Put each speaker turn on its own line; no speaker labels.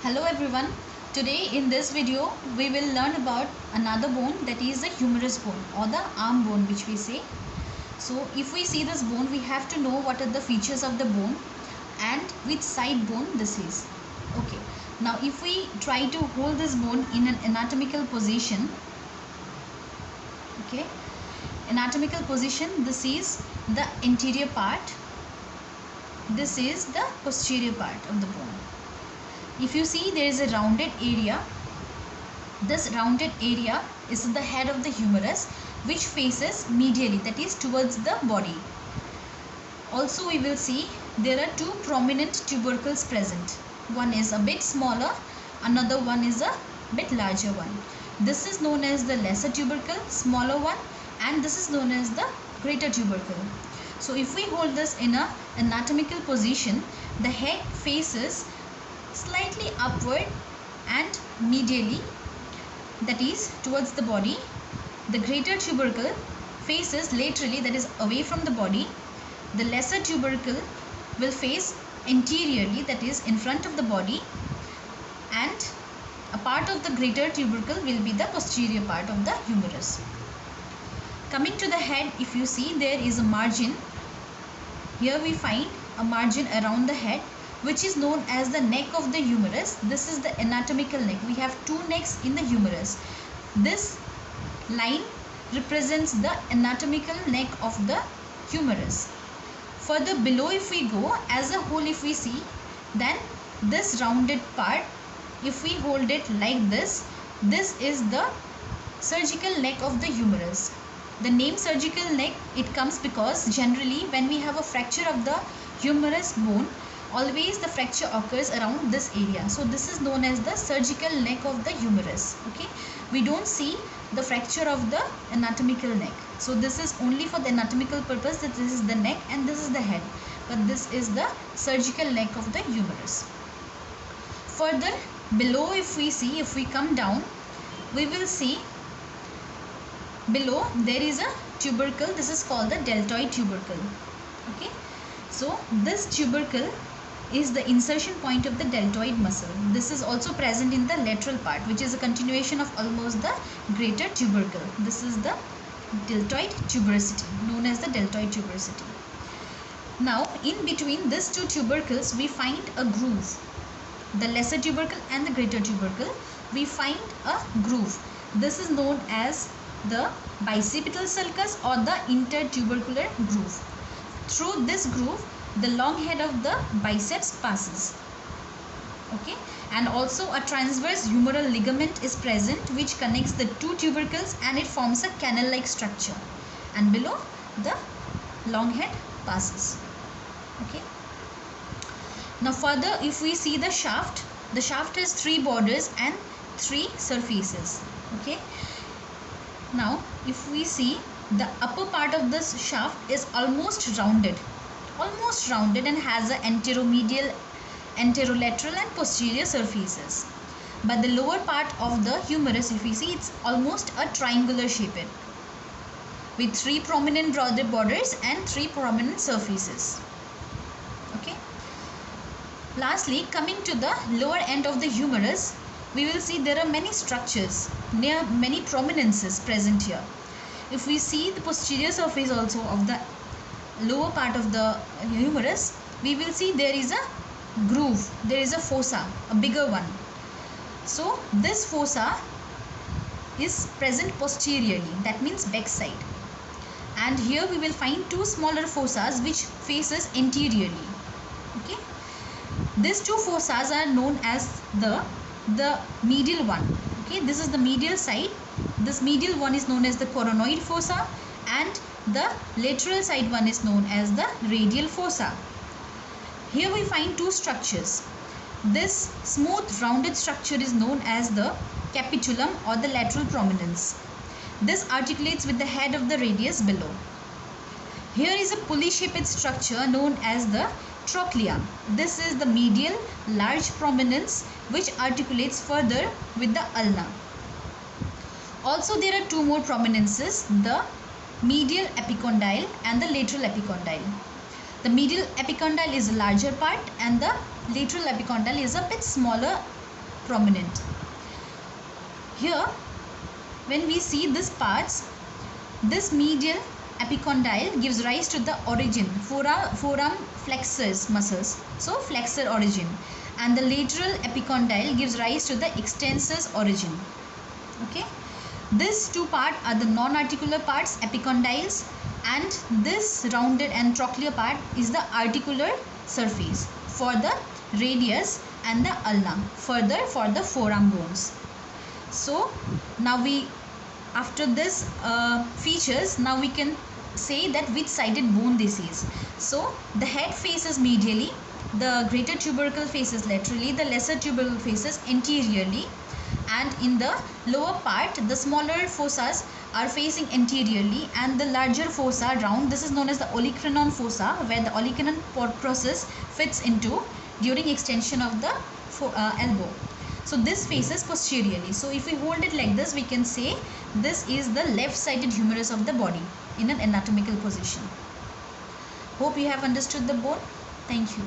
Hello everyone. Today in this video we will learn about another bone, that is the humerus bone or the arm bone which we say. So if we see this bone, we have to know what are the features of the bone and which side bone this is. Okay. Now if we try to hold this bone in an anatomical position, okay, anatomical position, this is the anterior part, this is the posterior part of the bone. If you see, there is a rounded area. This rounded area is the head of the humerus, which faces medially, that is towards the body. Also we will see there are two prominent tubercles present. One is a bit smaller, another one is a bit larger one. This is known as the lesser tubercle, smaller one, and this is known as the greater tubercle. So if we hold this in a anatomical position, the head faces slightly upward and medially, that is towards the body. The greater tubercle faces laterally, that is away from the body. The lesser tubercle will face anteriorly, that is in front of the body, and a part of the greater tubercle will be the posterior part of the humerus. Coming to the head, if you see, there is a margin. Here we find a margin around the head, which is known as the neck of the humerus. This is the anatomical neck. We have two necks in the humerus. This line represents the anatomical neck of the humerus. Further below if we go, as a whole if we see, then this rounded part, if we hold it like this is the surgical neck of the humerus. The name surgical neck, it comes because generally when we have a fracture of the humerus bone, always the fracture occurs around this area. So this is known as the surgical neck of the humerus. Okay, we don't see the fracture of the anatomical neck. So this is only for the anatomical purpose, that this is the neck and this is the head, but this is the surgical neck of the humerus. Further below if we see, if we come down, we will see below there is a tubercle. This is called the deltoid tubercle. Okay, so this tubercle is the insertion point of the deltoid muscle. This is also present in the lateral part, which is a continuation of almost the greater tubercle. This is the deltoid tuberosity, known as the deltoid tuberosity. Now in between these two tubercles we find a groove. The lesser tubercle and the greater tubercle, we find a groove. This is known as the bicipital sulcus or the intertubercular groove. Through this groove, the long head of the biceps passes. Okay, and also a transverse humeral ligament is present, which connects the two tubercles and it forms a canal like structure, and below the long head passes. Okay, now further if we see the shaft has three borders and three surfaces. Okay, now if we see, the upper part of this shaft is almost rounded and has an anteromedial, anterolateral and posterior surfaces. But the lower part of the humerus, if we see, it's almost a triangular shape with three prominent borders and three prominent surfaces. Okay. Lastly, coming to the lower end of the humerus, we will see there are many structures, many prominences present here. If we see the posterior surface also of the lower part of the humerus, we will see there is a groove, there is a fossa, a bigger one. So this fossa is present posteriorly, that means back side, and here we will find two smaller fossas which faces anteriorly. Okay, these two fossas are known as the medial one. Okay, this is the medial side. This medial one is known as the coronoid fossa, and the lateral side one is known as the radial fossa. Here we find two structures. This smooth rounded structure is known as the capitulum or the lateral prominence. This articulates with the head of the radius below. Here is a pulley shaped structure known as the trochlea. This is the medial large prominence which articulates further with the ulna. Also there are two more prominences, the medial epicondyle and the lateral epicondyle. The medial epicondyle is a larger part and the lateral epicondyle is a bit smaller prominent. Here when we see these parts, this medial epicondyle gives rise to the origin, forearm flexors muscles, so flexor origin, and the lateral epicondyle gives rise to the extensors origin. Okay, these two parts are the non-articular parts, epicondyles, and this rounded and trochlear part is the articular surface for the radius and the ulna, further for the forearm bones. So now after this features, now we can say that which sided bone this is. So the head faces medially, the greater tubercle faces laterally, the lesser tubercle faces anteriorly, and in the lower part the smaller fossas are facing anteriorly and the larger fossa round. This is known as the olecranon fossa, where the olecranon process fits into during extension of the elbow. So this faces posteriorly. So if we hold it like this, we can say this is the left sided humerus of the body in an anatomical position. Hope you have understood the bone. Thank you.